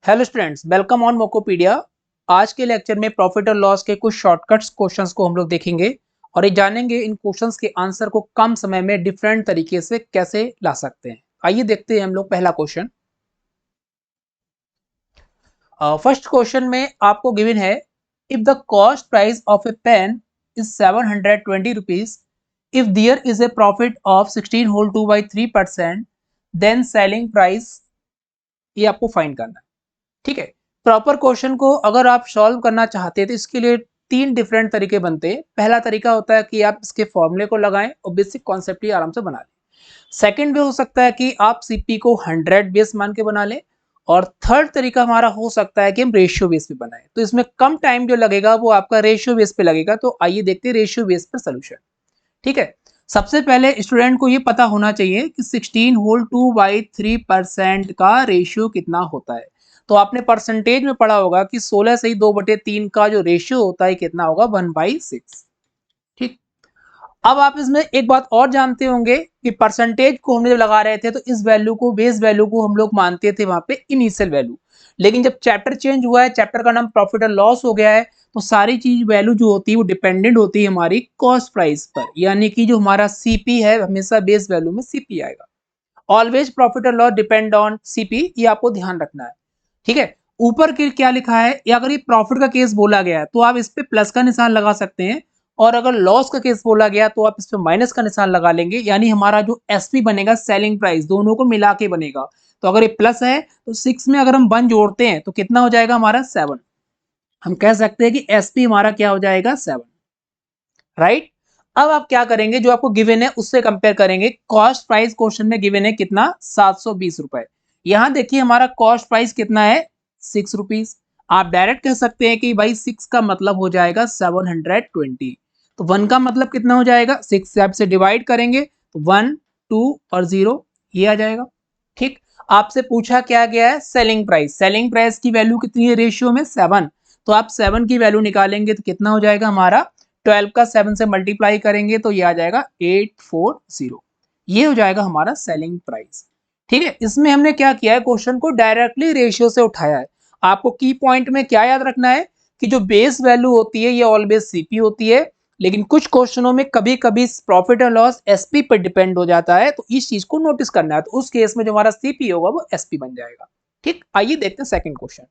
Hello students, welcome on Mocopedia. आज के lecture में प्रॉफिट और लॉस के कुछ शॉर्टकट्स क्वेश्चंस को हम लोग देखेंगे और ये जानेंगे इन क्वेश्चंस के आंसर को कम समय में डिफरेंट तरीके से कैसे ला सकते हैं। आइए देखते हैं हम लोग पहला क्वेश्चन। फर्स्ट क्वेश्चन में आपको गिवन है, if the cost price of a pen is 720 rupees, if there is a profit of 16 whole 2/3%, then selling price, ये आपको फाइंड करना है। ठीक है, प्रॉपर क्वेश्चन को अगर आप सॉल्व करना चाहते हैं तो इसके लिए तीन डिफरेंट तरीके बनते हैं। पहला तरीका होता है कि आप इसके फॉर्मूले को लगाएं और बेसिक कॉन्सेप्ट ही आराम से बना लें। सेकंड वे हो सकता है कि आप सीपी को 100 बेस मान के बना लें। और थर्ड तरीका हमारा हो सकता है कि हम रेशियो बेस पे बनाएं, तो इसमें कम टाइम जो लगेगा वो आपका रेशियो बेस पे लगेगा। तो आइए देखते हैं रेशियो बेस पर सोल्यूशन। ठीक है, सबसे पहले स्टूडेंट को ये पता होना चाहिए कि 16 होल 2/3% का रेशियो कितना होता है। तो आपने परसेंटेज में पढ़ा होगा कि 16 से ही 2/3 का जो रेशियो होता है कितना होगा, 1/6। ठीक, अब आप इसमें एक बात और जानते होंगे कि परसेंटेज को हमने जब लगा रहे थे तो इस वैल्यू को, बेस वैल्यू को हम लोग मानते थे वहां पे इनिशियल वैल्यू। लेकिन जब चैप्टर चेंज हुआ है, चैप्टर का नाम प्रॉफिट और लॉस हो गया है, तो सारी चीज वैल्यू जो होती है वो डिपेंडेंट होती है हमारी कॉस्ट प्राइस पर। यानी कि जो हमारा सीपी है हमेशा बेस वैल्यू में सीपी आएगा। ऑलवेज प्रॉफिट और लॉस डिपेंड ऑन सीपी, ये आपको ध्यान रखना है। ठीक है, ऊपर के क्या लिखा है, या अगर ये प्रॉफिट का केस बोला गया है तो आप इस पे प्लस का निशान लगा सकते हैं, और अगर लॉस का केस बोला गया तो आप इस पे माइनस का निशान लगा लेंगे। यानी हमारा जो एसपी बनेगा, सेलिंग प्राइस, दोनों को मिला के बनेगा। तो अगर ये प्लस है तो 6 में अगर हम 1 जोड़ते हैं तो कितना हो जाएगा हमारा 7। हम कह सकते हैं कि एसपी हमारा क्या हो जाएगा, 7। राइट, अब आप क्या करेंगे, जो आपको गिवन है उससे कंपेयर करेंगे। कॉस्ट प्राइस क्वेश्चन में गिवन है कितना, 720 रुपए। यहां देखिए हमारा कॉस्ट प्राइस कितना है, 6 रुपीज। आप डायरेक्ट कह सकते हैं कि भाई 6 का मतलब हो जाएगा 720। तो 1 का मतलब कितना हो जाएगा, 6 से आप से डिवाइड करेंगे तो 1 2 और 0 ये आ जाएगा। ठीक, आपसे पूछा क्या गया है, सेलिंग प्राइस। सेलिंग प्राइस की वैल्यू कितनी है रेशियो में, 7। तो आप 7 की वैल्यू निकालेंगे तो कितना हो जाएगा हमारा, 12 का 7 से मल्टीप्लाई करेंगे तो ये आ जाएगा 840। ये हो जाएगा हमारा सेलिंग प्राइस। ठीक है, इसमें हमने क्या किया है, क्वेश्चन को डायरेक्टली रेशियो से उठाया है। आपको की पॉइंट में क्या याद रखना है कि जो बेस वैल्यू होती है ये ऑलवेज सीपी होती है, लेकिन कुछ क्वेश्चनों में कभी कभी प्रॉफिट एंड लॉस एसपी पर डिपेंड हो जाता है, तो इस चीज को नोटिस करना है। तो उस केस में जो हमारा सीपी होगा वो एसपी बन जाएगा। ठीक, आइए देखते हैं सेकंड क्वेश्चन।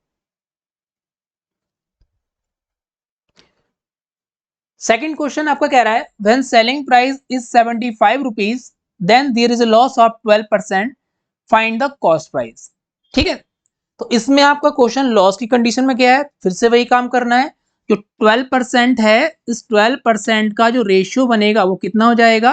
सेकंड क्वेश्चन आपका कह रहा है, when selling price is 75 rupees, then there is a loss of 12%, find the cost price. ठीक है, तो इसमें आपका क्वेश्चन लॉस की कंडीशन में क्या है, फिर से वही काम करना है। जो 12% है, इस 12% का जो रेशियो बनेगा वो कितना हो जाएगा,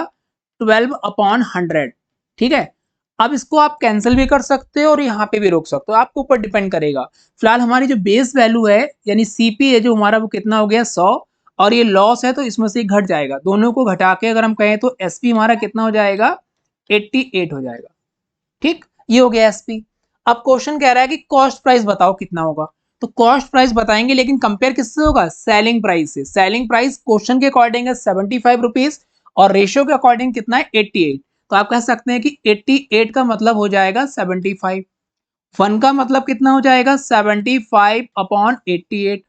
12/100। ठीक है, अब इसको आप कैंसिल भी कर सकते हो और यहाँ पे भी रोक सकते हो, आपके ऊपर डिपेंड करेगा। फिलहाल हमारी जो बेस वैल्यू है यानी सीपी है जो हमारा, वो कितना हो गया 100, और ये लॉस है तो इसमें से घट जाएगा। दोनों को घटा के अगर हम कहें तो एसपी हमारा कितना हो जाएगा, 88 हो जाएगा। ठीक, ये हो गया एसपी। अब क्वेश्चन कह रहा है कि कॉस्ट प्राइस बताओ कितना होगा। तो कॉस्ट प्राइस बताएंगे, लेकिन कंपेयर किससे होगा, सेलिंग प्राइस से। सेलिंग प्राइस क्वेश्चन के अकॉर्डिंग है 75 रुपीज और रेशियो के अकॉर्डिंग कितना है, 88। तो आप कह सकते हैं कि 88 का मतलब हो जाएगा 75। 1 का मतलब कितना हो जाएगा, 75/88।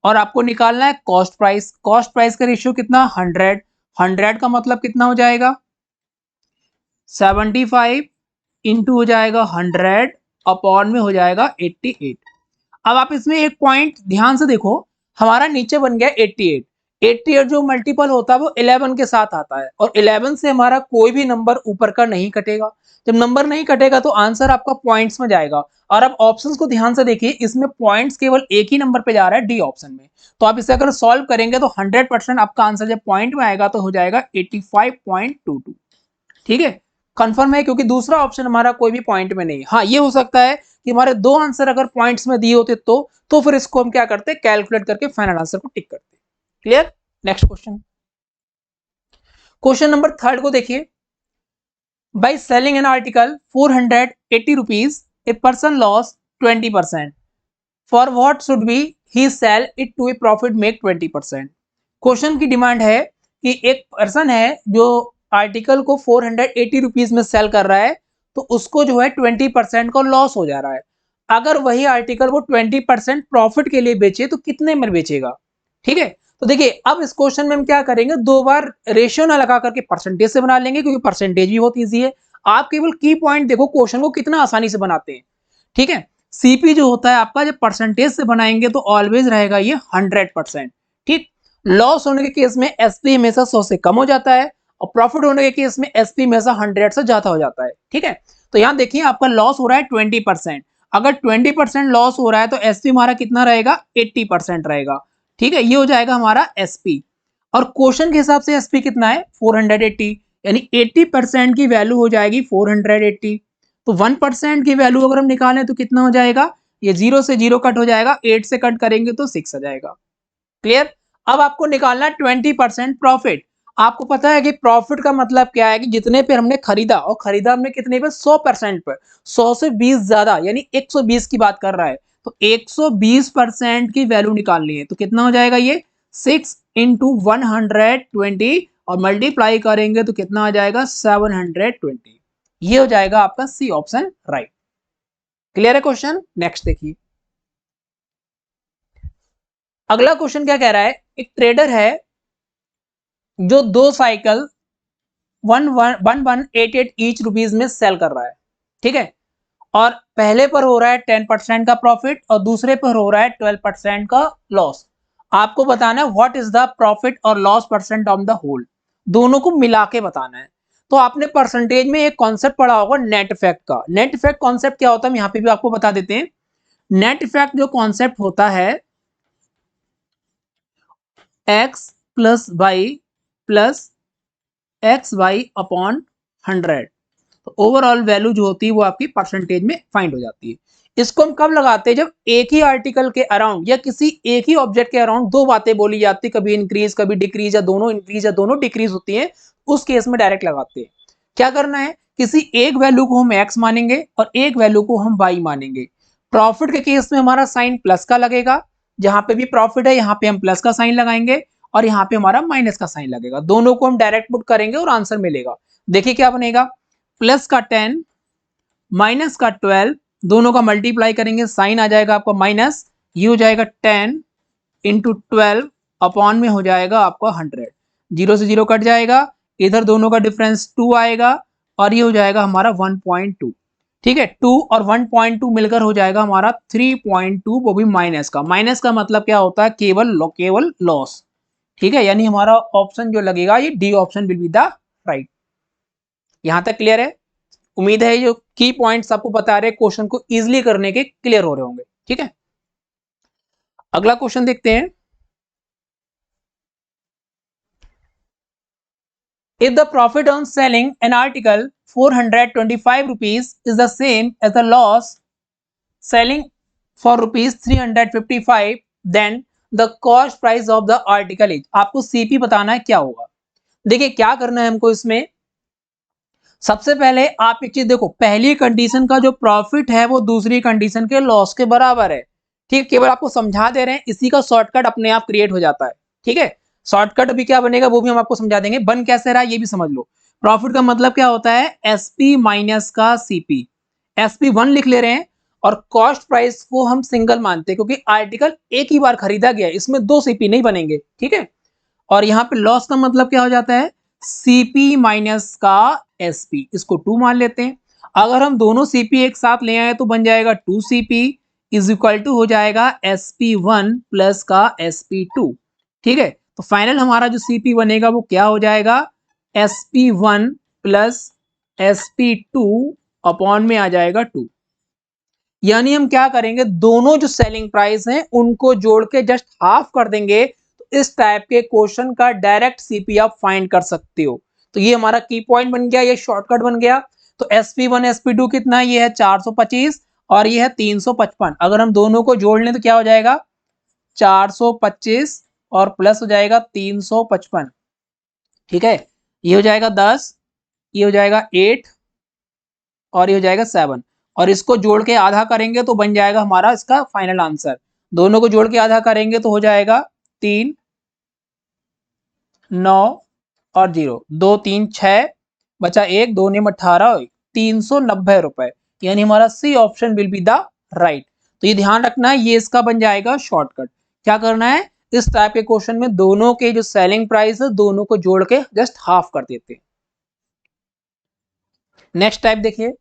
और आपको निकालना है कॉस्ट प्राइस। कॉस्ट प्राइस का रेशियो कितना, 100। 100 का मतलब कितना हो जाएगा, 75 इंटू हो जाएगा 100 अपॉन में हो जाएगा 88। अब आप इसमें एक पॉइंट ध्यान से देखो, हमारा नीचे बन गया 88। 88 जो मल्टीपल होता है वो 11 के साथ आता है, और 11 से हमारा कोई भी नंबर ऊपर का नहीं कटेगा। जब नंबर नहीं कटेगा तो आंसर आपका पॉइंट्स में जाएगा। और अब ऑप्शंस को ध्यान से देखिए, इसमें पॉइंट्स केवल एक ही नंबर पे जा रहा है, डी ऑप्शन में। तो आप इसे अगर सॉल्व करेंगे तो 100% आपका आंसर जब पॉइंट में आएगा तो हो जाएगा 85.22। ठीक है, कंफर्म है, क्योंकि दूसरा ऑप्शन हमारा कोई भी पॉइंट में नहीं। हाँ, ये हो सकता है कि हमारे दो आंसर अगर पॉइंट्स में दिए होते तो फिर इसको हम क्या करते, कैलकुलेट करके फाइनल आंसर को टिक करते। Clear, next question. Question number third को देखिए, by selling an article 480 rupees, a person loss 20%, for what should be he sell it to a profit make 20%। Question की डिमांड है कि एक person है जो आर्टिकल को 480 रुपीज में सेल कर रहा है, तो उसको जो है 20% का लॉस हो जा रहा है। अगर वही आर्टिकल वो 20% प्रॉफिट के लिए बेचे तो कितने में बेचेगा। ठीक है, तो देखिए अब इस क्वेश्चन में हम क्या करेंगे, दो बार रेशियो ना लगा करके परसेंटेज से बना लेंगे, क्योंकि परसेंटेज भी बहुत ईजी है। आप केवल की पॉइंट देखो क्वेश्चन को कितना आसानी से बनाते हैं। ठीक है, सीपी जो होता है आपका, जब परसेंटेज से बनाएंगे तो ऑलवेज रहेगा ये 100%। ठीक, लॉस होने के केस में एसपी हमेशा 100 से कम हो जाता है, और प्रॉफिट होने के केस में एसपी हमेशा 100 से ज्यादा हो जाता है। ठीक है, तो यहां देखिए आपका लॉस हो रहा है 20%। अगर 20% लॉस हो रहा है तो एसपी हमारा कितना रहेगा, 80% रहेगा। ठीक है, ये हो जाएगा हमारा एसपी। और क्वेश्चन के हिसाब से एसपी कितना है, 480, यानी 80% की वैल्यू हो जाएगी 480। तो 1% की वैल्यू अगर हम निकालें तो कितना हो जाएगा, ये 0 से 0 कट हो जाएगा, 8 से कट करेंगे तो 6 आ जाएगा। क्लियर। अब आपको निकालना है 20% प्रॉफिट। आपको पता है कि प्रॉफिट का मतलब क्या है, कि जितने पे हमने खरीदा, और खरीदा हमने कितने पे, 100% पर, 100 से 20 ज्यादा, यानी 120 की बात कर रहा है, तो 120% की वैल्यू निकालनी है। तो कितना हो जाएगा ये, 6 इंटू 120, और मल्टीप्लाई करेंगे तो कितना आ जाएगा, 720। ये हो जाएगा आपका सी ऑप्शन राइट। क्लियर है क्वेश्चन। नेक्स्ट देखिए, अगला क्वेश्चन क्या कह रहा है, एक ट्रेडर है जो दो साइकिल 1188 ईच रुपीज में सेल कर रहा है। ठीक है, और पहले पर हो रहा है 10% का प्रॉफिट, और दूसरे पर हो रहा है 12% का लॉस। आपको बताना है व्हाट इज द प्रॉफिट और loss percent of the whole, दोनों को मिला के बताना है। तो आपने परसेंटेज में एक कॉन्सेप्ट पढ़ा होगा नेट इफेक्ट का। नेट इफेक्ट कॉन्सेप्ट क्या होता है, यहाँ पे भी आपको बता देते हैं। नेट इफेक्ट जो कॉन्सेप्ट होता है, X plus Y plus X Y upon 100, तो ओवरऑल वैल्यू जो होती है वो आपकी परसेंटेज में फाइंड हो जाती है। इसको हम कब लगाते हैं, जब एक ही आर्टिकल के अराउंड या किसी एक ही ऑब्जेक्ट के अराउंड दो बातें बोली जाती है, कभी इंक्रीज कभी डिक्रीज, या दोनों इंक्रीज या दोनों डिक्रीज होती है, उस केस में डायरेक्ट लगाते हैं। क्या करना है, किसी एक वैल्यू को हम एक्स मानेंगे और एक वैल्यू को हम वाई मानेंगे। प्रॉफिट के केस में हमारा साइन प्लस का लगेगा, जहां पे भी प्रॉफिट है यहाँ पे हम प्लस का साइन लगाएंगे, और यहाँ पे हमारा माइनस का साइन लगेगा। दोनों को हम डायरेक्ट पुट करेंगे और आंसर मिलेगा। देखिए क्या बनेगा, प्लस का 10 माइनस का 12, दोनों का मल्टीप्लाई करेंगे, साइन आ जाएगा आपका माइनस, ये हो जाएगा 10 इंटू 12 अपॉन में हो जाएगा आपका 100, 0 से 0 कट जाएगा, इधर दोनों का डिफरेंस 2 आएगा, और ये हो जाएगा हमारा 1.2। ठीक है, 2 और 1.2 मिलकर हो जाएगा हमारा 3.2, वो भी माइनस का। माइनस का मतलब क्या होता है, केवल लॉस। ठीक है, यानी हमारा ऑप्शन जो लगेगा ये D option will be the right. यहां तक क्लियर है। उम्मीद है जो की पॉइंट्स आपको बता रहे क्वेश्चन को इजीली करने के क्लियर हो रहे होंगे। ठीक है, अगला क्वेश्चन देखते हैं। If the profit on selling an article 425 rupees is the same as the loss selling for rupees 355, then the cost price of the article is, आपको सीपी बताना है क्या होगा। देखिए क्या करना है हमको इसमें, सबसे पहले आप एक चीज देखो, पहली कंडीशन का जो प्रॉफिट है वो दूसरी कंडीशन के लॉस के बराबर है। ठीक, केवल आपको समझा दे रहे हैं, इसी का शॉर्टकट अपने आप क्रिएट हो जाता है। ठीक है, शॉर्टकट अभी क्या बनेगा वो भी हम आपको समझा देंगे, बन कैसे रहा है ये भी समझ लो। प्रॉफिट का मतलब क्या होता है, एसपी माइनस का सीपी। एसपी 1 लिख ले रहे हैं, और कॉस्ट प्राइस को हम सिंगल मानते हैं, क्योंकि आर्टिकल एक ही बार खरीदा गया है, इसमें दो सीपी नहीं बनेंगे। ठीक है, और यहाँ पे लॉस का मतलब क्या हो जाता है, सीपी माइनस का एसपी, इसको 2 मान लेते हैं। अगर हम दोनों सीपी एक साथ ले आए तो बन जाएगा 2cp इज इक्वल टू हो जाएगा sp1 प्लस का sp2। ठीक है, तो फाइनल हमारा जो सीपी बनेगा वो क्या हो जाएगा, sp1 प्लस sp2 अपॉन में आ जाएगा 2। यानी हम क्या करेंगे, दोनों जो सेलिंग प्राइस हैं उनको जोड़ के जस्ट हाफ कर देंगे, तो इस टाइप के क्वेश्चन का डायरेक्ट सीपी आप फाइंड कर सकते हो। तो ये हमारा की पॉइंट बन गया, ये शॉर्टकट बन गया। तो sp1 sp2 कितना है, ये है 425 और ये है 355। अगर हम दोनों को जोड़ लें तो क्या हो जाएगा, 425 और प्लस हो जाएगा 355। ठीक है, ये हो जाएगा 10, ये हो जाएगा 8 और ये हो जाएगा 7, और इसको जोड़ के आधा करेंगे तो बन जाएगा हमारा इसका फाइनल आंसर। दोनों को जोड़ के आधा करेंगे तो हो जाएगा 3, 9 और 0, 2 3 6 बचा 1, 2 ने 18, 390 रुपए। यानी हमारा C option will be the right. तो ये ध्यान रखना है, ये इसका बन जाएगा शॉर्टकट। क्या करना है, इस टाइप के क्वेश्चन में दोनों के जो सेलिंग प्राइस है दोनों को जोड़ के जस्ट हाफ कर देते हैं। नेक्स्ट टाइप देखिए,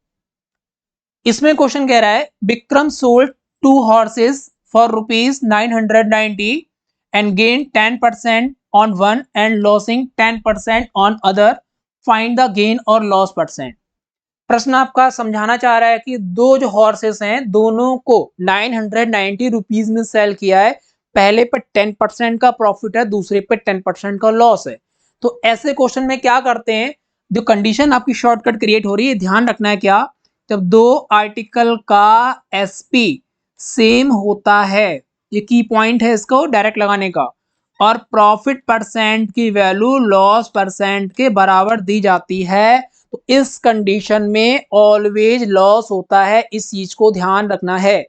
इसमें क्वेश्चन कह रहा है Vikram sold 2 horses for ₹990 and gain 10% on one and losing 10% on other, find the gain और लॉस परसेंट। प्रश्न आपका समझाना चाह रहा है कि दो जो हॉर्सेस हैं दोनों को 990 रुपीज में सेल किया है, पहले पे 10% का प्रॉफिट है, दूसरे पे 10% का लॉस है। तो ऐसे क्वेश्चन में क्या करते हैं, जो कंडीशन आपकी शॉर्टकट क्रिएट हो रही है, ध्यान रखना है क्या, जब दो आर्टिकल का एसपी सेम होता है, ये की पॉइंट है इसको डायरेक्ट लगाने का, और प्रॉफिट परसेंट की वैल्यू लॉस परसेंट के बराबर दी जाती है, तो इस कंडीशन में ऑलवेज लॉस होता है। इस चीज को ध्यान रखना है,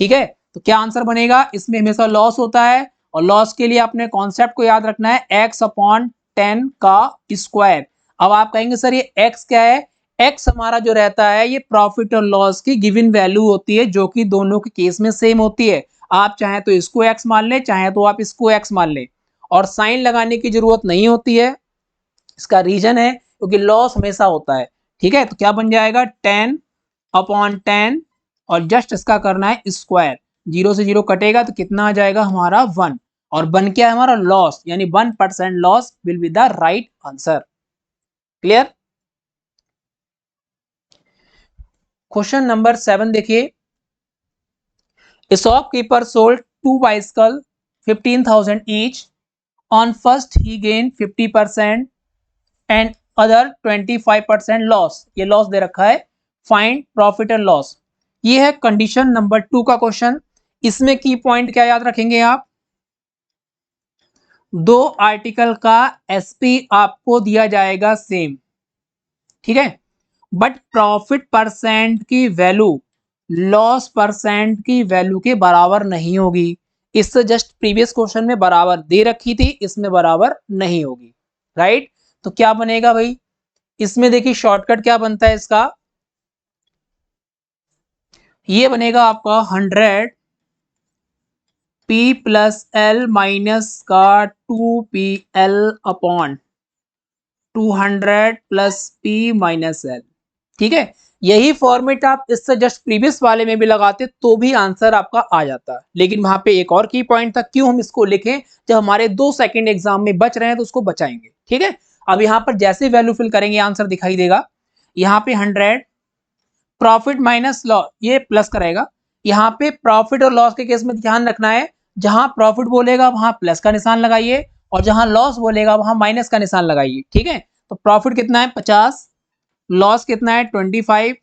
ठीक है। तो क्या आंसर बनेगा, इसमें हमेशा लॉस होता है, और लॉस के लिए अपने कॉन्सेप्ट को याद रखना है, x/10 का स्क्वायर। अब आप कहेंगे सर ये x क्या है, x हमारा जो रहता है ये प्रॉफिट और लॉस की गिवन वैल्यू होती है, जो कि दोनों के केस में सेम होती है। आप चाहे तो इसको x मान ले, चाहे तो आप इसको x मान ले, और साइन लगाने की जरूरत नहीं होती है। इसका रीजन है क्योंकि लॉस हमेशा होता है, ठीक है। तो क्या बन जाएगा 10/10, और जस्ट इसका करना है स्क्वायर, 0 से 0 कटेगा तो कितना आ जाएगा हमारा 1, और बन क्या है हमारा लॉस, यानी 1% loss will be the right answer. Clear. Question number 7 देखिए, A shopkeeper sold 2 bicycles 15,000 each. On first he gained 50% and other 25% loss. ये लॉस दे रखा है, फाइंड प्रॉफिट एंड लॉस। ये है कंडीशन नंबर 2 का क्वेश्चन। इसमें की पॉइंट क्या याद रखेंगे आप, दो आर्टिकल का एसपी आपको दिया जाएगा सेम, ठीक है, बट प्रॉफिट परसेंट की वैल्यू लॉस परसेंट की वैल्यू के बराबर नहीं होगी। इससे जस्ट प्रीवियस क्वेश्चन में बराबर दे रखी थी, इसमें बराबर नहीं होगी, राइट। तो क्या बनेगा भाई, इसमें देखिए शॉर्टकट क्या बनता है इसका, ये बनेगा आपका 100 P प्लस एल माइनस का 2PL upon 200 plus P minus L, ठीक है। यही फॉर्मेट आप इससे जस्ट प्रीवियस वाले में भी लगाते तो भी आंसर आपका आ जाता, लेकिन वहां पे एक और की पॉइंट था, क्यों हम इसको लिखें, जब हमारे 2 सेकंड एग्जाम में बच रहे हैं तो उसको बचाएंगे, ठीक है। अब यहाँ पर जैसे वैल्यू फिल करेंगे आंसर दिखाई देगा, यहाँ पे 100 प्रॉफिट माइनस लॉस, ये प्लस करेगा। यहाँ पे प्रॉफिट और लॉस के केस में ध्यान रखना है, जहां प्रॉफिट बोलेगा वहां प्लस का निशान लगाइए, और जहां लॉस बोलेगा वहां माइनस का निशान लगाइए, ठीक है। तो प्रॉफिट कितना है 50, लॉस कितना है 25,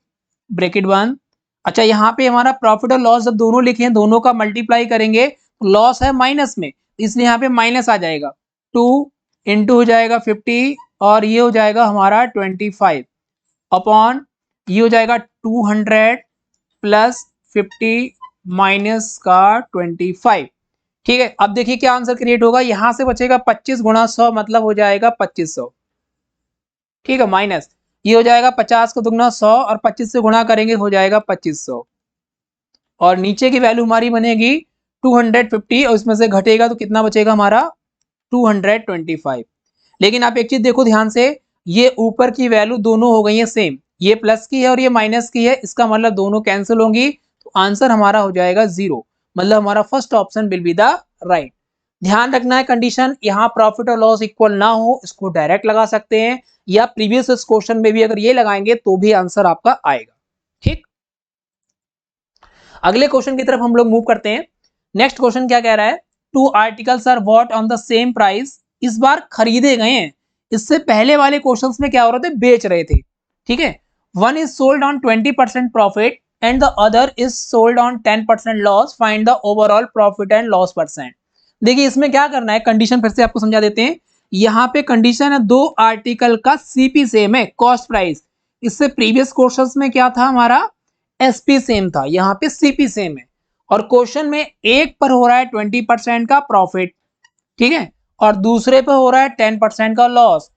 ब्रैकेट बंद। अच्छा यहाँ पे हमारा प्रॉफिट और लॉस जब दोनों लिखे हैं, दोनों का मल्टीप्लाई करेंगे तो लॉस है माइनस में, इसलिए यहाँ पे माइनस आ जाएगा, 2 इंटू हो जाएगा 50, और ये हो जाएगा हमारा 25 अपॉन ये हो जाएगा 200 प्लस 50 माइनस का 25, ठीक है। अब देखिए क्या आंसर क्रिएट होगा, यहां से बचेगा 25 गुणा 100 मतलब हो जाएगा 2500, ठीक है, माइनस ये हो जाएगा 50 को दुगना 100 और 25 से गुणा करेंगे हो जाएगा 2500, और नीचे की वैल्यू हमारी बनेगी 250, और इसमें से घटेगा तो कितना बचेगा हमारा 225। लेकिन आप एक चीज देखो ध्यान से, ये ऊपर की वैल्यू दोनों हो गई है सेम, ये प्लस की है और ये माइनस की है, इसका मतलब दोनों कैंसिल होंगी, तो आंसर हमारा हो जाएगा 0, मतलब हमारा first option will be the right. ध्यान रखना है कंडीशन, यहाँ प्रॉफिट और लॉस इक्वल ना हो, इसको डायरेक्ट लगा सकते हैं, या प्रीवियस क्वेश्चन में भी अगर ये लगाएंगे तो भी आंसर आपका आएगा, ठीक। अगले क्वेश्चन की तरफ हम लोग मूव करते हैं। नेक्स्ट क्वेश्चन क्या कह रहा है, 2 articles are bought on the same price, इस बार खरीदे गए हैं। इससे पहले वाले क्वेश्चंस में क्या हो रहे थे, बेच रहे थे, ठीक है। One is sold on 20% profit and the other is sold on 10% loss, find the overall profit and loss percent. देखिए इसमें क्या करना है, कंडीशन फिर से आपको समझा देते हैं। यहाँ पे कंडीशन है, दो आर्टिकल का सीपी सेम है, कॉस्ट प्राइस। इससे प्रीवियस क्वेश्चंस में क्या था हमारा, एसपी सेम था, यहाँ पे सीपी सेम है, और क्वेश्चन में एक पर हो रहा है 20% का प्रॉफिट, ठीक है, और दूसरे पे हो रहा है 10% का लॉस,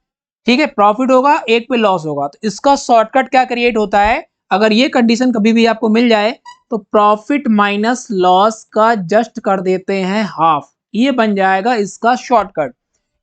ठीक है। प्रॉफिट होगा, एक पे लॉस होगा, तो इसका शॉर्टकट क्या क्रिएट होता है, अगर ये कंडीशन कभी भी आपको मिल जाए तो प्रॉफिट माइनस लॉस का जस्ट कर देते हैं हाफ, ये बन जाएगा इसका शॉर्टकट।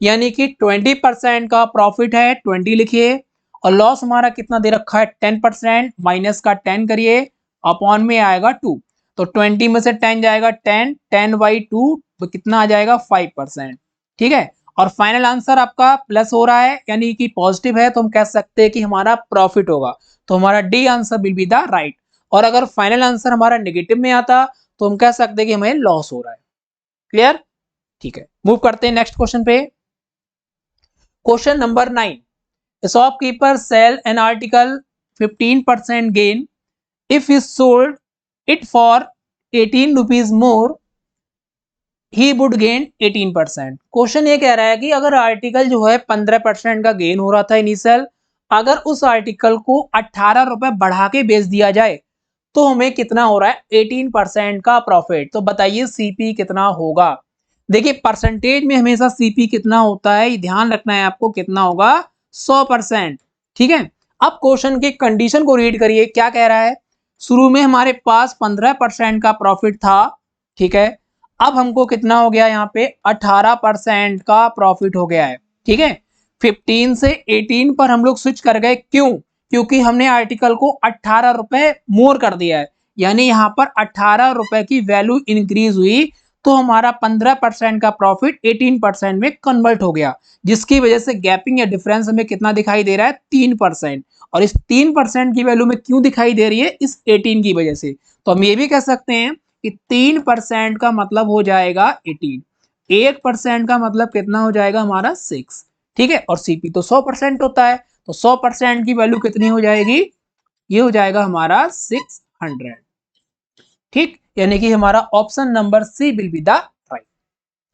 यानी कि 20% का प्रॉफिट है 20 लिखिए, और लॉस हमारा कितना दे रखा है 10%, माइनस का 10 करिए, अपॉन में आएगा 2। तो 20 में से 10 जाएगा 10, 10/2 तो कितना आ जाएगा 5%। ठीक है, और फाइनल आंसर आपका प्लस हो रहा है यानी कि पॉजिटिव है, तो हम कह सकते हैं कि हमारा प्रॉफिट होगा। तो हमारा D answer will be the right. और अगर फाइनल आंसर हमारा नेगेटिव में आता तो हम कह सकते हैं कि हमें लॉस हो रहा है। क्लियर? ठीक है, मूव करते हैं नेक्स्ट क्वेश्चन पे। Question number 9, a shopkeeper sell an article 15% gain if he sold it for 18 rupees more, he would gain 18%। Question ये कह रहा है कि अगर आर्टिकल जो है 15% का गेन हो रहा था इनिशियल, अगर उस आर्टिकल को 18 रुपए बढ़ा के बेच दिया जाए तो हमें कितना हो रहा है 18% का प्रॉफिट। तो बताइए सीपी कितना होगा। देखिए परसेंटेज में हमेशा सीपी कितना होता है, ध्यान रखना है आपको, कितना होगा 100%। ठीक है, अब क्वेश्चन की कंडीशन को रीड करिए, क्या कह रहा है। शुरू में हमारे पास 15% का प्रॉफिट था, ठीक है, अब हमको कितना हो गया यहाँ पे 18% का प्रॉफिट हो गया है। ठीक है, 15 से 18 पर हम लोग स्विच कर गए, क्यों? क्योंकि हमने आर्टिकल को 18 रुपए मोर कर दिया है, यानी यहाँ पर 18 रुपए की वैल्यू इंक्रीज हुई, तो हमारा 15% का प्रॉफिट 18% में कन्वर्ट हो गया, जिसकी वजह से गैपिंग या डिफरेंस हमें कितना दिखाई दे रहा है 3%। और इस 3% की वैल्यू में क्यों दिखाई दे रही है, इस 18 की वजह से। तो हम ये भी कह सकते हैं कि 3% का मतलब हो जाएगा 18, 1% का मतलब कितना हो जाएगा हमारा 6। ठीक है, और सीपी तो 100% होता है, तो 100% की वैल्यू कितनी हो जाएगी, ये हो जाएगा हमारा 600। ठीक, यानी कि हमारा option number C will be the right.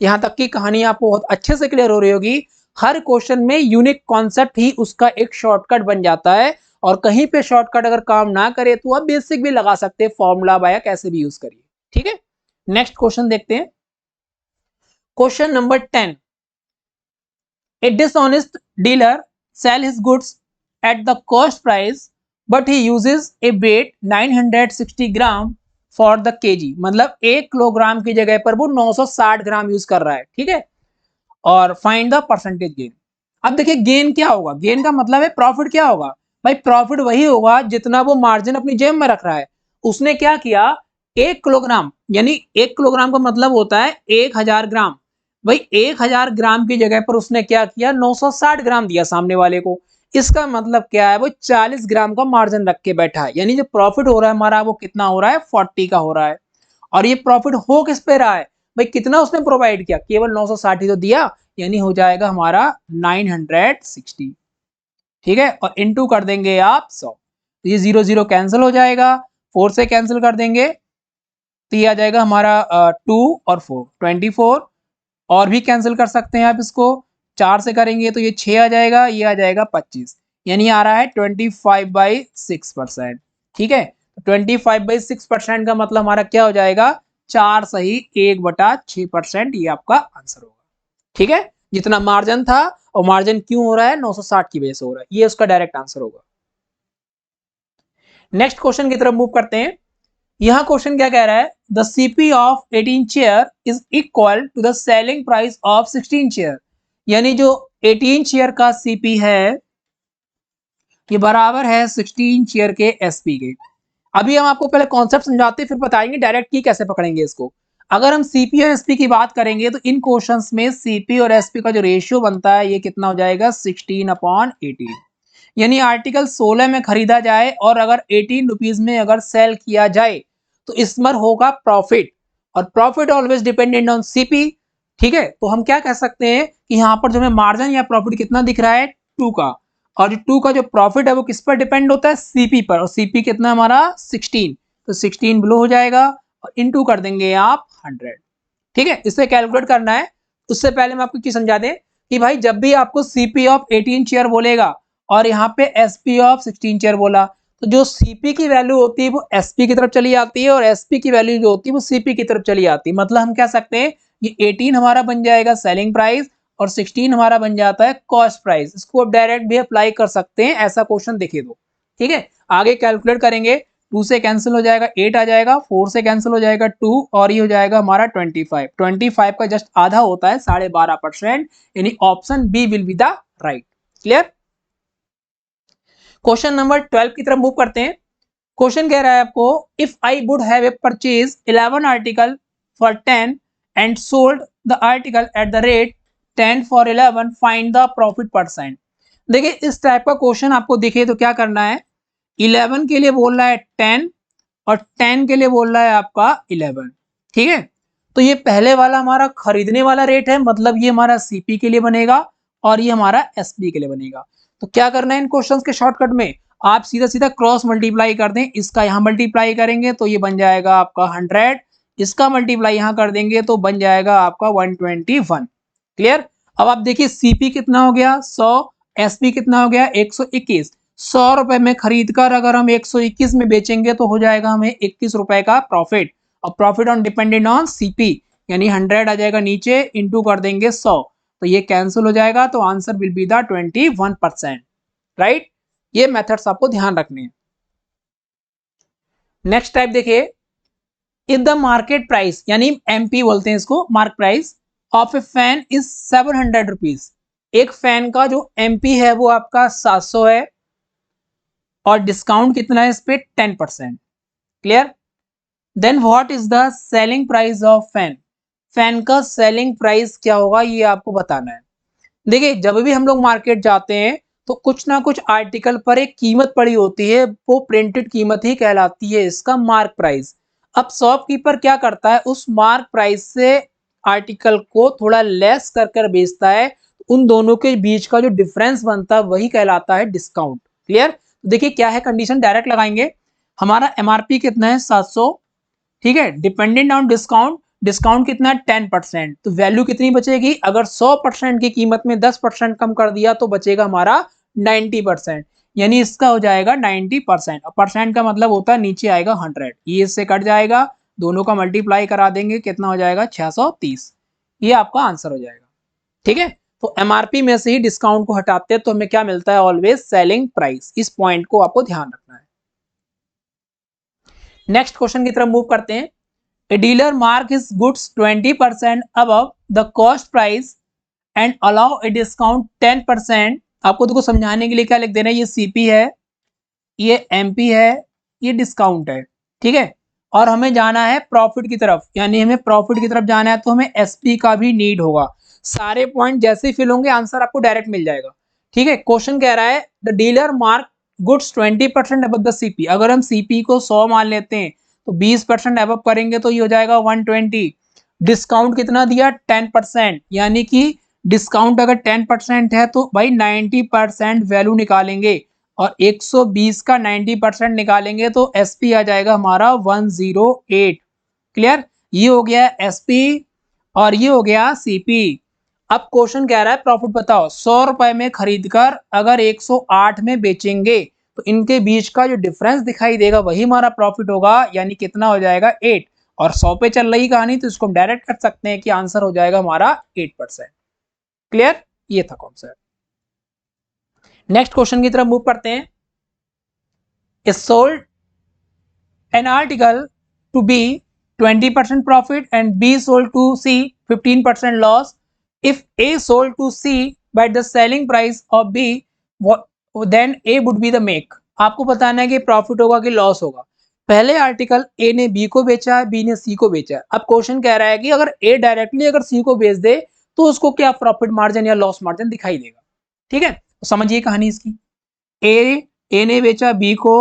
यहां तक की कहानी आपको बहुत अच्छे से क्लियर हो रही होगी। हर क्वेश्चन में यूनिक कॉन्सेप्ट ही उसका एक शॉर्टकट बन जाता है, और कहीं पे शॉर्टकट अगर काम ना करे तो आप बेसिक भी लगा सकते हैं, फॉर्मूला बाया कैसे भी यूज करिए। ठीक है, नेक्स्ट क्वेश्चन देखते हैं। Question number 10, a dishonest dealer sell his goods at the cost price but he uses a weight 960 gram for the kg, मतलब 1 किलोग्राम की जगह पर वो 960 ग्राम यूज कर रहा है। ठीक है, और फाइंड द परसेंटेज गेन। अब देखिए गेन क्या होगा, गेन का मतलब है प्रॉफिट क्या होगा। भाई प्रॉफिट वही होगा जितना वो मार्जिन अपनी जेब में रख रहा है। उसने क्या किया, 1 किलोग्राम, यानी 1 किलोग्राम का मतलब होता है 1000 ग्राम। भाई 1000 ग्राम की जगह पर उसने क्या किया 960 ग्राम दिया सामने वाले को। इसका मतलब क्या है, वो 40 ग्राम का मार्जिन रख के बैठा है, यानी जो प्रॉफिट हो रहा है हमारा वो कितना हो रहा है 40 का हो रहा है। और ये प्रॉफिट हो किस पे रहा है, भाई कितना उसने प्रोवाइड किया, केवल 960 ही तो दिया, यानी हो जाएगा हमारा 960। ठीक है, और इनटू कर देंगे आप 100, तो ये 0 0 कैंसिल हो जाएगा, 4 से कैंसिल कर देंगे तो ये आ जाएगा हमारा 2 और 4 24, और भी कैंसिल कर सकते हैं आप इसको, 4 से करेंगे तो ये 6 आ जाएगा, ये आ जाएगा 25, यानी आ रहा है 25/6%। ठीक है, 25/6% का मतलब हमारा क्या हो जाएगा 4 सही 1/6%, ये आपका आंसर होगा। ठीक है, जितना मार्जिन था, और मार्जिन क्यों हो रहा है 960 की वजह से हो रहा है, ये उसका डायरेक्ट आंसर होगा। नेक्स्ट क्वेश्चन की तरफ मूव करते हैं। यहां क्वेश्चन क्या कह रहा है, the CP of 18 chair is equal to the selling price of 16 chair, यानी जो 18 चेयर का सीपी है ये बराबर है 16 चेयर के एसपी के। अभी हम आपको पहले कॉन्सेप्ट समझाते हैं, फिर बताएंगे डायरेक्ट की कैसे पकड़ेंगे इसको। अगर हम सीपी और एसपी की बात करेंगे तो इन क्वेश्चंस में सीपी और एसपी का जो रेशियो बनता है ये कितना हो जाएगा 16/18, यानी आर्टिकल 16 में खरीदा जाए और अगर 18 रुपीज में अगर सेल किया जाए तो इसमें होगा प्रॉफिट, और profit always dependent on CP. ठीक है, तो हम क्या कह सकते हैं कि यहाँ पर जो हमें मार्जिन या प्रॉफिट कितना दिख रहा है 2 का, और 2 का जो प्रॉफिट है वो किस पर डिपेंड होता है सीपी पर, और सीपी कितना हमारा 16, तो 16 बिलो हो जाएगा, और इनटू कर देंगे आप 100। ठीक है, इसे कैलकुलेट करना है। उससे पहले मैं आपको क्या समझा दें कि भाई जब भी आपको सीपी ऑफ 18 चेयर बोलेगा और यहाँ पे एसपी ऑफ 16 चेयर बोला, तो जो सीपी की वैल्यू होती है वो एसपी की तरफ चली जाती है, और एसपी की वैल्यू जो होती है वो सीपी की तरफ चली जाती है। मतलब हम कह सकते हैं ये 18 हमारा बन जाएगा सेलिंग प्राइस, और 16 हमारा बन जाता है कॉस्ट प्राइस। इसको आप डायरेक्ट भी अप्लाई कर सकते हैं, ऐसा क्वेश्चन देखे तो। ठीक है, आगे कैलकुलेट करेंगे 2 से कैंसिल हो जाएगा 8 आ जाएगा, 4 से कैंसिल हो जाएगा 2 और ये हो जाएगा हमारा 25 का जस्ट आधा होता है 12.5%, यानी option B will be the right. Clear. Question number 12 की तरफ मूव करते हैं। क्वेश्चन कह रहा है आपको, if I would have a purchase 11 article for 10 and sold the article at the rate 10 for 11, find the profit percent. देखिए इस टाइप का क्वेश्चन आपको दिखे तो क्या करना है, 11 के लिए बोल रहा है 10 और 10 के लिए बोल रहा है आपका 11। ठीक है, तो ये पहले वाला हमारा खरीदने वाला रेट है, मतलब ये हमारा सीपी के लिए बनेगा और ये हमारा एसपी के लिए बनेगा। तो क्या करना है इन क्वेश्चंस के शॉर्टकट में, आप सीधा सीधा क्रॉस मल्टीप्लाई कर दें, इसका यहाँ मल्टीप्लाई करेंगे तो ये बन जाएगा आपका 100, इसका मल्टीप्लाई यहाँ कर देंगे तो बन जाएगा आपका 121। क्लियर। अब आप देखिए सीपी कितना हो गया 100, एसपी कितना हो गया 121। 100 रुपए में खरीद कर अगर हम 121 में बेचेंगे तो हो जाएगा हमें 21 रुपए का प्रॉफिट। और profit on dependent on CP, यानी 100 आ जाएगा नीचे, इंटू कर देंगे 100, तो ये कैंसिल हो जाएगा, तो answer will be the 21%। Right, ये मेथड्स आपको ध्यान रखने हैं। नेक्स्ट टाइप देखिए, इफ द मार्केट प्राइस, यानी एमपी बोलते हैं इसको, mark price of A fan is 700 rupees. एक फैन का जो एमपी है वो आपका 700 है और डिस्काउंट कितना है इस पे 10%। Clear. Then what is the selling price of fan. Fan का सेलिंग प्राइस क्या होगा ये आपको बताना है। देखिए जब भी हम लोग मार्केट जाते हैं तो कुछ ना कुछ आर्टिकल पर एक कीमत पड़ी होती है, वो प्रिंटेड कीमत ही कहलाती है इसका मार्क प्राइस। अब शॉपकीपर क्या करता है, उस मार्क प्राइस से आर्टिकल को थोड़ा लेस कर कर बेचता है, उन दोनों के बीच का जो डिफरेंस बनता है वही कहलाता है डिस्काउंट। क्लियर। देखिए क्या है कंडीशन, डायरेक्ट लगाएंगे, हमारा एमआरपी कितना है 700, ठीक है, डिपेंडेंट ऑन डिस्काउंट, डिस्काउंट कितना है 10%, तो वैल्यू कितनी बचेगी, अगर 100% की कीमत में 10% कम कर दिया तो बचेगा हमारा 90%, यानी इसका हो जाएगा 90%। परसेंट का मतलब होता है नीचे आएगा 100, ये इससे कट जाएगा, दोनों का मल्टीप्लाई करा देंगे, कितना हो जाएगा 630, ये आपका आंसर हो जाएगा। ठीक है, तो एमआरपी में से ही डिस्काउंट को हटाते हैं तो हमें क्या मिलता है, ऑलवेज सेलिंग प्राइस। इस पॉइंट को आपको ध्यान रखना है। नेक्स्ट क्वेश्चन की तरफ मूव करते हैं। A dealer mark his goods 20% above the cost price and allow a discount 10%। आपको देखो समझाने के लिए क्या लिख देना है, ये सीपी है, ये एमपी है, ये डिस्काउंट है। ठीक है, और हमें जाना है प्रॉफिट की तरफ, यानी हमें प्रॉफिट की तरफ जाना है तो हमें एसपी का भी नीड होगा। सारे पॉइंट जैसे ही फिल होंगे आंसर आपको डायरेक्ट मिल जाएगा। ठीक है, क्वेश्चन कह रहा है the dealer mark goods 20% above the CP. अगर हम सीपी को 100 मान लेते हैं तो 20% अबव करेंगे तो ये हो जाएगा 120। डिस्काउंट कितना दिया 10%, यानी कि डिस्काउंट अगर 10% है तो भाई 90% वैल्यू निकालेंगे और 120 का 90% निकालेंगे तो एसपी आ जाएगा हमारा 108। क्लियर, ये हो गया एसपी और ये हो गया सीपी। अब क्वेश्चन कह रहा है प्रॉफिट बताओ, 100 रुपए में खरीदकर अगर 108 में बेचेंगे तो इनके बीच का जो डिफरेंस दिखाई देगा वही हमारा प्रॉफिट होगा, यानी कितना हो जाएगा 8। और 100 पे चल रही कहानी तो इसको हम डायरेक्ट कर सकते हैं कि आंसर हो जाएगा हमारा 8%। क्लियर, ये था कॉन्सेप्ट। नेक्स्ट क्वेश्चन की तरफ मूव करते हैं। Is sold an article to B 20% profit and B sold to C 15% loss. If A sold to C by the selling price of B, then A would be the make. आपको बताना है कि profit होगा कि loss होगा। पहले article a ने B को बेचा है, बी ने सी को बेचा है। अब क्वेश्चन कह रहा है कि अगर ए डायरेक्टली अगर सी को बेच दे तो उसको क्या प्रॉफिट मार्जिन या लॉस मार्जिन दिखाई देगा। ठीक है, तो समझिए कहानी इसकी। ए ने बेचा बी को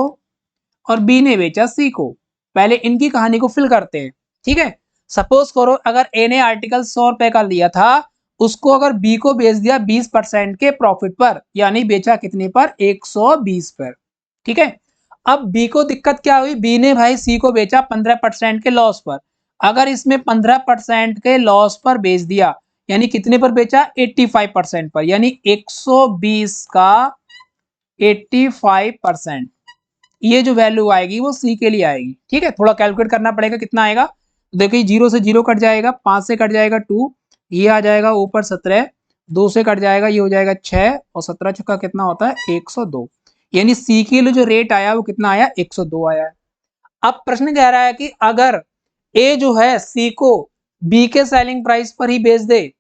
और बी ने बेचा सी को। पहले इनकी कहानी को फिल करते हैं। ठीक है, सपोज करो अगर ए ने आर्टिकल 100 रुपए का लिया था, उसको अगर बी को बेच दिया 20% के प्रॉफिट पर, यानी बेचा कितने पर 120 पर। ठीक है, अब बी को दिक्कत क्या हुई, बी ने भाई सी को बेचा 15% के लॉस पर। अगर इसमें 15% के लॉस पर बेच दिया, यानी कितने पर बेचा 85% पर, यानी 120 का 85%, ये जो वैल्यू आएगी वो सी के लिए आएगी। ठीक है, थोड़ा कैलकुलेट करना पड़ेगा कितना आएगा। देखिए 0 से 0 कट जाएगा, 5 से कट जाएगा 2, ये आ जाएगा ऊपर 17, 2 से कट जाएगा ये हो जाएगा 6 और 17 छक्का कितना होता है 102, यानी सी के लिए जो रेट आया वो कितना आया 102 आया है। अब प्रश्न कह रहा है कि अगर ए जो है सी को बी के सेलिंग प्राइस पर ही बेच दे,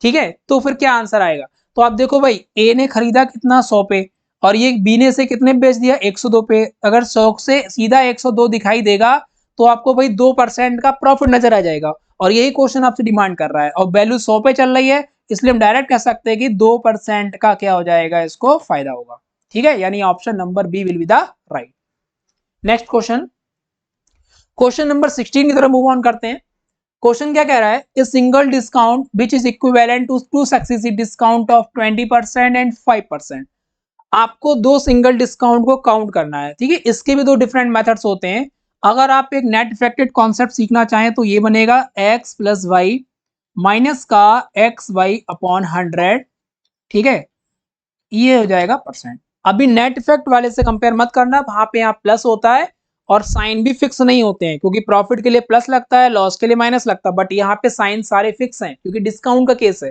ठीक है, तो फिर क्या आंसर आएगा। तो आप देखो भाई, ए ने खरीदा कितना 100 पे, और ये बी ने से कितने बेच दिया 102 पे। अगर 100 से सीधा 102 दिखाई देगा तो आपको भाई 2% का प्रॉफिट नजर आ जाएगा, और यही क्वेश्चन आपसे डिमांड कर रहा है, और वैल्यू 100 पे चल रही है, इसलिए हम डायरेक्ट कह सकते हैं कि 2% का क्या हो जाएगा, इसको फायदा होगा। ठीक है, यानी option number B will be the right. Next question, question number 16 की तरफ मूव ऑन करते हैं। क्वेश्चन क्या कह रहा है, a single discount which is equivalent to two successive discount of 20% and 5%। आपको दो सिंगल डिस्काउंट को काउंट करना है, ठीक है। इसके भी दो डिफरेंट मेथड्स होते हैं। अगर आप एक नेट इफेक्टेड कॉन्सेप्ट सीखना चाहें तो ये बनेगा x प्लस वाई माइनस का एक्स वाई अपॉन 100, ठीक है, ये हो जाएगा परसेंट। अभी नेट इफेक्ट वाले से कंपेयर मत करना, वहां पे यहाँ प्लस होता है और साइन भी फिक्स नहीं होते हैं, क्योंकि प्रॉफिट के लिए प्लस लगता है, लॉस के लिए माइनस लगता है, बट यहाँ पे साइन सारे फिक्स हैं क्योंकि डिस्काउंट का केस है।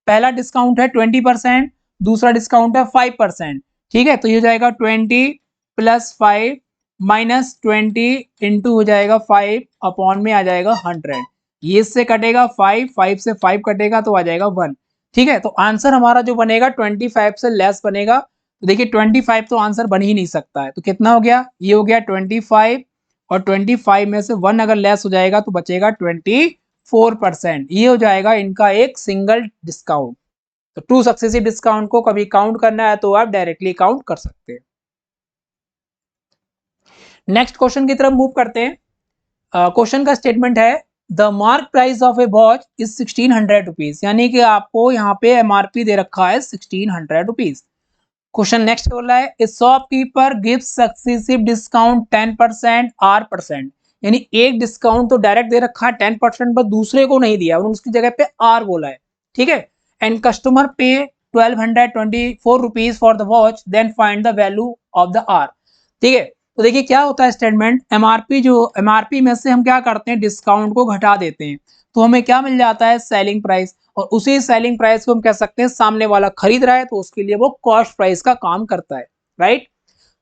पहला डिस्काउंट है 20%, दूसरा डिस्काउंट है 5%, ठीक है। तो ये हो जाएगा 20 प्लस 5 माइनस 20 इंटू हो जाएगा 5 अपॉन में आ जाएगा 100। ये से कटेगा 5, 5 से 5 कटेगा तो आ जाएगा 1, ठीक है। तो आंसर हमारा जो बनेगा 25 से लेस बनेगा। तो देखिए 25 तो आंसर बन ही नहीं सकता है, तो कितना हो गया, ये हो गया 25, और 25 में से 1 अगर लेस हो जाएगा तो बचेगा 24%। ये हो जाएगा इनका एक सिंगल डिस्काउंट। तो टू सक्सेसिव डिस्काउंट को कभी काउंट करना है तो आप डायरेक्टली काउंट कर सकते हैं। नेक्स्ट क्वेश्चन की तरफ मूव करते हैं। क्वेश्चन का स्टेटमेंट है the mark price of A watch is 1600 rupees, यानी कि आपको यहाँ पे एमआरपी दे रखा है 1600 रुपीज। क्वेश्चन नेक्स्ट बोल रहा है shopkeeper gives successive discount 10% R%, यानी एक डिस्काउंट तो डायरेक्ट दे रखा है 10%, पर दूसरे को नहीं दिया, उसकी जगह पे आर बोला है, ठीक है। And customer pay 1224 rupees for the watch, then find the value of the R, ठीक है। तो देखिए क्या होता है स्टेटमेंट, एमआरपी जो एमआरपी में से हम क्या करते हैं, डिस्काउंट को घटा देते हैं, तो हमें क्या मिल जाता है, सेलिंग प्राइस, और उसी सेलिंग प्राइस को हम कह सकते हैं सामने वाला खरीद रहा है तो उसके लिए वो कॉस्ट प्राइस का काम करता है, राइट।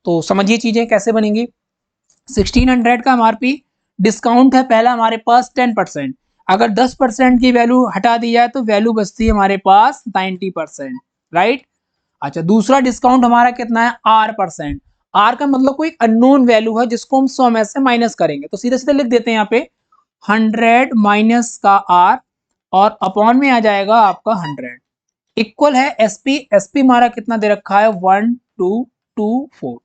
तो समझिए चीजें कैसे बनेंगी। 1600 का एमआरपी, डिस्काउंट है पहला हमारे पास 10%, अगर 10% की वैल्यू हटा दी जाए तो वैल्यू बचती है हमारे पास 90%, राइट। अच्छा, दूसरा डिस्काउंट हमारा कितना है, R%। आर का मतलब कोई अननोन वैल्यू है जिसको हम 100 में से माइनस करेंगे, तो सीधे सीधे लिख देते हैं यहाँ पे 100 माइनस का आर, और अपॉन में आ जाएगा आपका 100, इक्वल है एसपी। एसपी हमारा कितना दे रखा है 1224,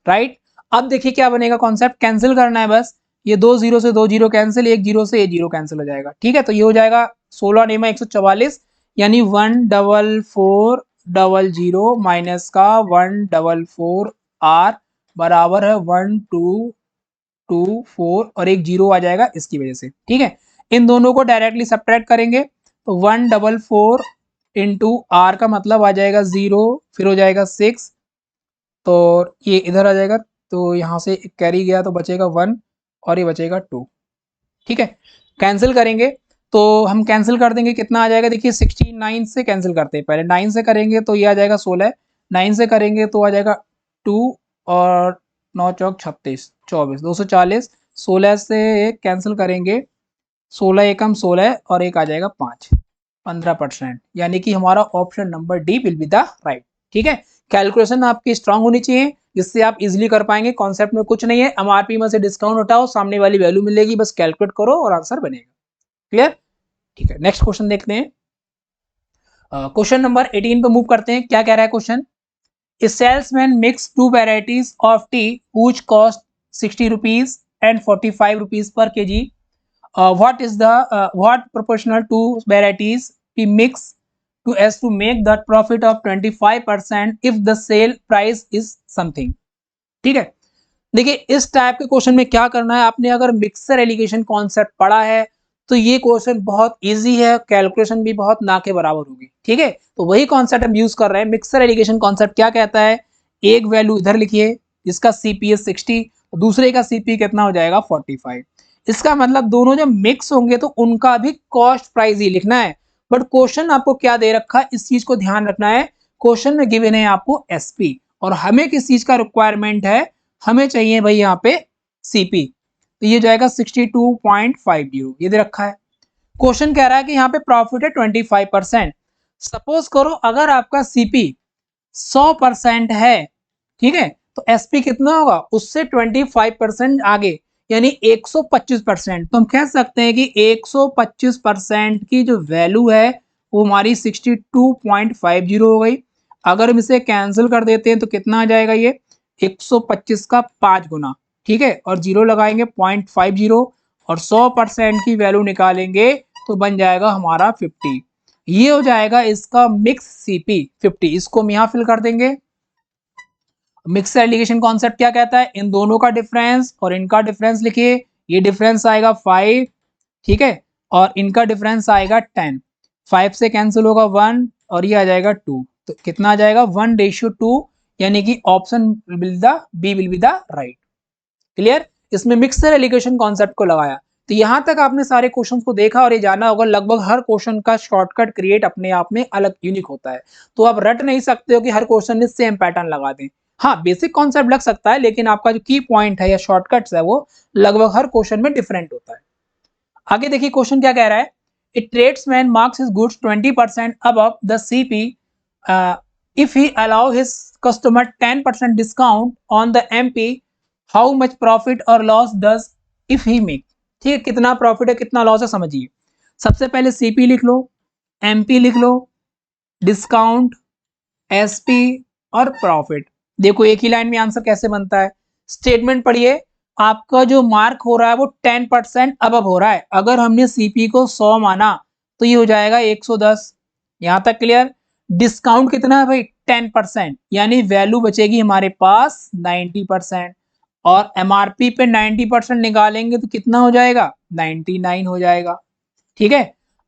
राइट। अब देखिए क्या बनेगा, कॉन्सेप्ट कैंसिल करना है बस, ये 2 जीरो से 2 जीरो कैंसिल, 1 जीरो से 1 जीरो कैंसिल हो जाएगा, ठीक है। तो ये हो जाएगा 16 नेमा 144, यानी 14400 माइनस का 144 आर बराबर है 1224, और एक जीरो आ जाएगा इसकी वजह से, ठीक है। इन दोनों को डायरेक्टली सब्ट्रैक्ट करेंगे तो 144 इंटू आर का मतलब आ जाएगा 0, फिर हो जाएगा 6, तो ये इधर आ जाएगा, तो यहाँ से कैरी गया तो बचेगा 1, और ये बचेगा 2, ठीक है। कैंसिल करेंगे तो हम कैंसिल कर देंगे, कितना आ जाएगा, देखिए 69 से कैंसिल करते हैं, पहले 9 से करेंगे तो ये आ जाएगा 16, 9 से करेंगे तो आ जाएगा 2, और 9 चौक 36, 24, 240, 16 से एक कैंसिल करेंगे, 16 एकम 16, और एक आ जाएगा 5, 15%, यानी कि हमारा option number D will be the right, ठीक है। कैलकुलेशन आपकी स्ट्रांग होनी चाहिए जिससे आप इजीली कर पाएंगे, कॉन्सेप्ट में कुछ नहीं है, एमआरपी में से डिस्काउंट हटाओ, सामने वाली वैल्यू मिलेगी, बस कैलकुलेट करो और आंसर बनेगा, क्लियर, ठीक है। नेक्स्ट क्वेश्चन देखते हैं, क्वेश्चन नंबर 18 पे मूव करते हैं। क्या कह रहा है question, A salesman mix two varieties of tea which cost 60 rupees and 45 rupees per kg. What proportional two varieties we mix to as to make the profit of 25% if the sale price is something, ठीक है। देखिए इस type के question में क्या करना है, आपने अगर मिक्सर एलिगेशन कॉन्सेप्ट पढ़ा है तो ये क्वेश्चन बहुत इजी है, कैलकुलेशन भी बहुत ना के बराबर होगी, ठीक है। तो वही कॉन्सेप्ट हम यूज कर रहे हैं। मिक्सर एलिगेशन कॉन्सेप्ट क्या कहता है, एक वैल्यू इधर लिखिए जिसका सीपी है 60, दूसरे का सीपी कितना हो जाएगा 45, इसका मतलब दोनों जब मिक्स होंगे तो उनका भी कॉस्ट प्राइस ही लिखना है। बट क्वेश्चन आपको क्या दे रखा है, इस चीज को ध्यान रखना है, क्वेश्चन में गिवन है आपको एसपी, और हमें किस चीज का रिक्वायरमेंट है, हमें चाहिए भाई यहाँ पे सीपी, तो ये जाएगा 62.50, ये दे रखा है। क्वेश्चन कह रहा है कि यहाँ पे प्रॉफिट है 25%। सपोज करो अगर आपका सीपी 100% है, ठीक है, तो एसपी कितना होगा, उससे 25% आगे, यानी 125%। तो हम कह सकते हैं कि 125% की जो वैल्यू है वो हमारी 62.50 हो गई। अगर हम इसे कैंसिल कर देते हैं तो कितना आ जाएगा, ये 125 का 5 गुना, ठीक है, और जीरो लगाएंगे 0.50 और 100% की वैल्यू निकालेंगे तो बन जाएगा हमारा 50। ये हो जाएगा इसका मिक्स सीपी 50। इसको हम यहाँ फिल कर देंगे। मिक्स एलिगेशन कॉन्सेप्ट क्या कहता है, इन दोनों का डिफरेंस और इनका डिफरेंस लिखिए। ये डिफरेंस आएगा 5, ठीक है, और इनका डिफरेंस आएगा 10। 5 से कैंसिल होगा 1 और ये आ जाएगा 2, तो कितना आ जाएगा 1:2, यानी कि option B will be the right. Clear. इसमें मिक्सर एलिगेशन कॉन्सेप्ट को लगाया। तो यहां तक आपने सारे क्वेश्चंस को देखा और ये जाना होगा लगभग हर क्वेश्चन का शॉर्टकट क्रिएट अपने आप में अलग यूनिक होता है। तो आप रट नहीं सकते हो कि हर क्वेश्चन में सेम पैटर्न लगा दें। हाँ, बेसिक कॉन्सेप्ट लग सकता है, लेकिन आपका जो की पॉइंट है या शॉर्टकट्स है वो लगभग हर क्वेश्चन में डिफरेंट होता है। आगे देखिए क्वेश्चन क्या कह रहा है, a tradesman marks his goods 20% above the CP if he allow his customer 10% discount on the MP, how much profit or loss does if he make। ठीक है, कितना प्रॉफिट है कितना लॉस है समझिए। सबसे पहले सीपी लिख लो, एमपी लिख लो, डिस्काउंट, एसपी और प्रॉफिट। देखो एक ही लाइन में आंसर कैसे बनता है। स्टेटमेंट पढ़िए, आपका जो मार्क हो रहा है वो 10% अबव हो रहा है। अगर हमने सीपी को 100 माना तो ये हो जाएगा 110। यहां तक क्लियर। डिस्काउंट कितना है भाई, 10%, यानी वैल्यू बचेगी हमारे पास 90%। और एमआरपी पे 90% निकालेंगे तो कितना हो जाएगा, 99 हो जाएगा। ठीक है।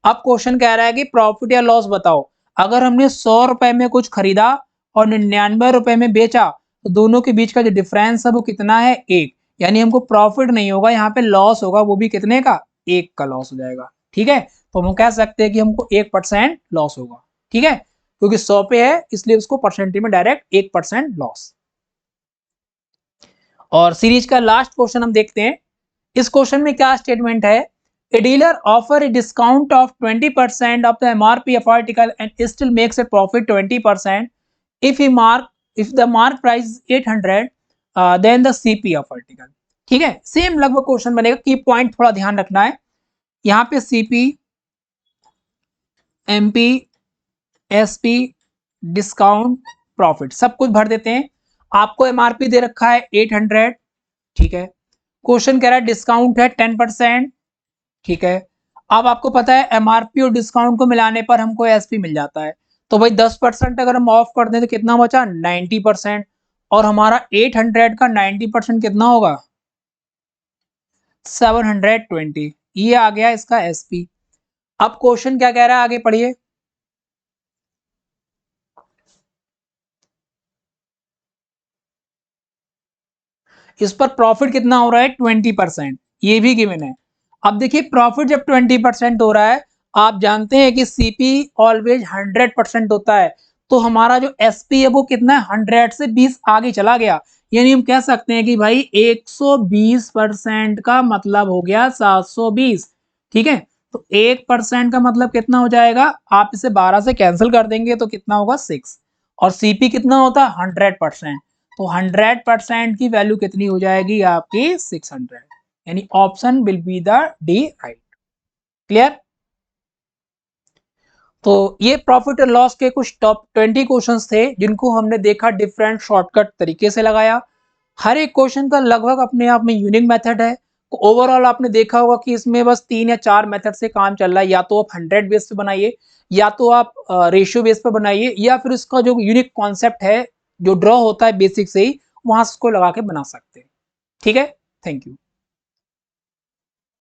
अब क्वेश्चन कह रहा है कि प्रॉफिट या लॉस बताओ। अगर हमने 100 रुपए में कुछ खरीदा और 99 रुपए में बेचा तो दोनों के बीच का जो डिफरेंस है वो कितना है, 1। यानी हमको प्रॉफिट नहीं होगा, यहाँ पे लॉस होगा, वो भी कितने का, 1 का लॉस हो जाएगा। ठीक है, तो हम कह सकते हैं कि हमको 1% लॉस होगा। ठीक है, क्योंकि 100 पे है इसलिए उसको परसेंटेज में डायरेक्ट 1% लॉस। और सीरीज का लास्ट क्वेश्चन हम देखते हैं। इस क्वेश्चन में क्या स्टेटमेंट है, a dealer offer a discount of 20% of the MRP of article and still makes a profit 20% if the mark price is 800 then the CP of article। ठीक है, सेम लगभग क्वेश्चन बनेगा। की पॉइंट थोड़ा ध्यान रखना है, यहाँ पे CP, MP, SP, discount, profit सब कुछ भर देते हैं। आपको एमआरपी दे रखा है 800, ठीक है। क्वेश्चन कह रहा है डिस्काउंट है 10%, ठीक है। अब आपको पता है एमआरपी और डिस्काउंट को मिलाने पर हमको एसपी मिल जाता है। तो भाई 10% अगर हम ऑफ कर दें तो कितना बचा, 90%। और हमारा 800 का 90% कितना होगा, 720। ये आ गया इसका एसपी। अब क्वेश्चन क्या कह रहा है, आगे पढ़िए। इस पर प्रॉफिट कितना हो रहा है, 20%, ये भी गिवन है। अब देखिए प्रॉफिट जब 20% हो रहा है, आप जानते हैं कि सीपी ऑलवेज 100% होता है, तो हमारा जो एसपी है वो कितना है, 100 से 20 आगे चला गया। यानी हम कह सकते हैं कि भाई 120% का मतलब हो गया 720। ठीक है, तो 1% का मतलब कितना हो जाएगा, आप इसे 12 से कैंसिल कर देंगे तो कितना होगा, 6। और सीपी कितना होता है, 100%। तो 100% की वैल्यू कितनी हो जाएगी आपकी, 600। यानी option will be the D right. Clear. तो ये प्रॉफिट और लॉस के कुछ टॉप 20 क्वेश्चंस थे जिनको हमने देखा डिफरेंट शॉर्टकट तरीके से लगाया। हर एक क्वेश्चन का लगभग अपने आप में यूनिक मेथड है। तो ओवरऑल आपने देखा होगा कि इसमें बस 3 या 4 मेथड से काम चल रहा है। या तो आप 100 बेस पे बनाइए, या तो आप रेशियो बेस पे बनाइए, या फिर इसका जो यूनिक कॉन्सेप्ट है जो ड्रॉ होता है बेसिक से ही, वहां उसको लगा के बना सकते हैं। ठीक है, थैंक यू।